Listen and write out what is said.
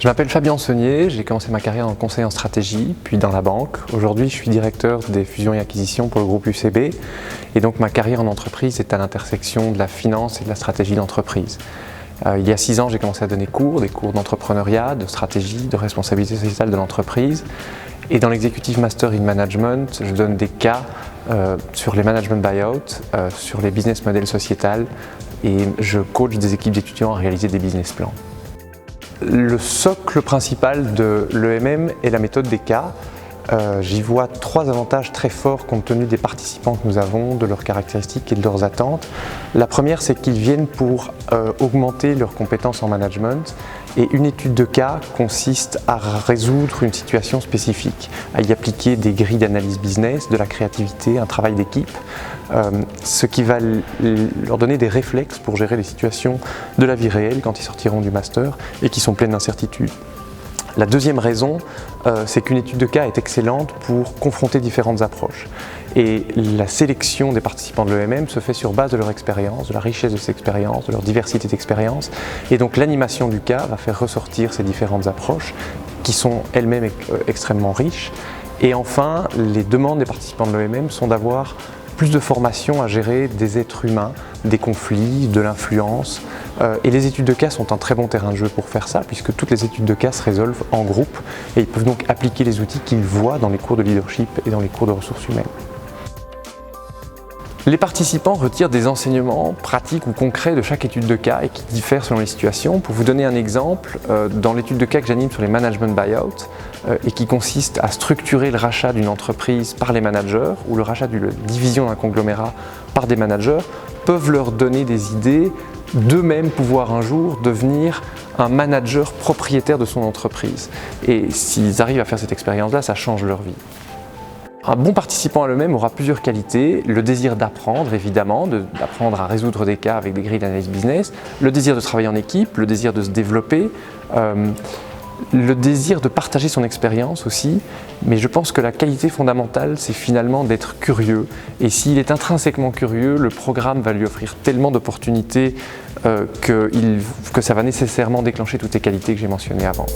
Je m'appelle Fabien Saunier, j'ai commencé ma carrière dans le conseil en stratégie, puis dans la banque. Aujourd'hui, je suis directeur des fusions et acquisitions pour le groupe UCB. Et donc ma carrière en entreprise est à l'intersection de la finance et de la stratégie d'entreprise. Il y a 6 ans, j'ai commencé à donner des cours d'entrepreneuriat, de stratégie, de responsabilité sociétale de l'entreprise. Et dans l'Executive Master in Management, je donne des cas sur les management buyouts, sur les business models sociétals et je coach des équipes d'étudiants à réaliser des business plans. Le socle principal de l'EMM est la méthode des cas. J'y vois 3 avantages très forts compte tenu des participants que nous avons, de leurs caractéristiques et de leurs attentes. La première, c'est qu'ils viennent pour augmenter leurs compétences en management et une étude de cas consiste à résoudre une situation spécifique, à y appliquer des grilles d'analyse business, de la créativité, un travail d'équipe, ce qui va leur donner des réflexes pour gérer les situations de la vie réelle quand ils sortiront du master et qui sont pleines d'incertitudes. La deuxième raison, c'est qu'une étude de cas est excellente pour confronter différentes approches. Et la sélection des participants de l'EMM se fait sur base de leur expérience, de la richesse de ces expériences, de leur diversité d'expériences. Et donc l'animation du cas va faire ressortir ces différentes approches qui sont elles-mêmes extrêmement riches. Et enfin, les demandes des participants de l'EMM sont d'avoir plus de formation à gérer des êtres humains, des conflits, de l'influence. Et les études de cas sont un très bon terrain de jeu pour faire ça, puisque toutes les études de cas se résolvent en groupe et ils peuvent donc appliquer les outils qu'ils voient dans les cours de leadership et dans les cours de ressources humaines. Les participants retirent des enseignements pratiques ou concrets de chaque étude de cas et qui diffèrent selon les situations. Pour vous donner un exemple, dans l'étude de cas que j'anime sur les management buyouts et qui consiste à structurer le rachat d'une entreprise par les managers ou le rachat d'une division d'un conglomérat par des managers, peuvent leur donner des idées d'eux-mêmes pouvoir un jour devenir un manager propriétaire de son entreprise. Et s'ils arrivent à faire cette expérience-là, ça change leur vie. Un bon participant à l'EMM aura plusieurs qualités, le désir d'apprendre évidemment, d'apprendre à résoudre des cas avec des grilles d'analyse business, le désir de travailler en équipe, le désir de se développer, le désir de partager son expérience aussi, mais je pense que la qualité fondamentale c'est finalement d'être curieux et s'il est intrinsèquement curieux, le programme va lui offrir tellement d'opportunités que ça va nécessairement déclencher toutes les qualités que j'ai mentionnées avant.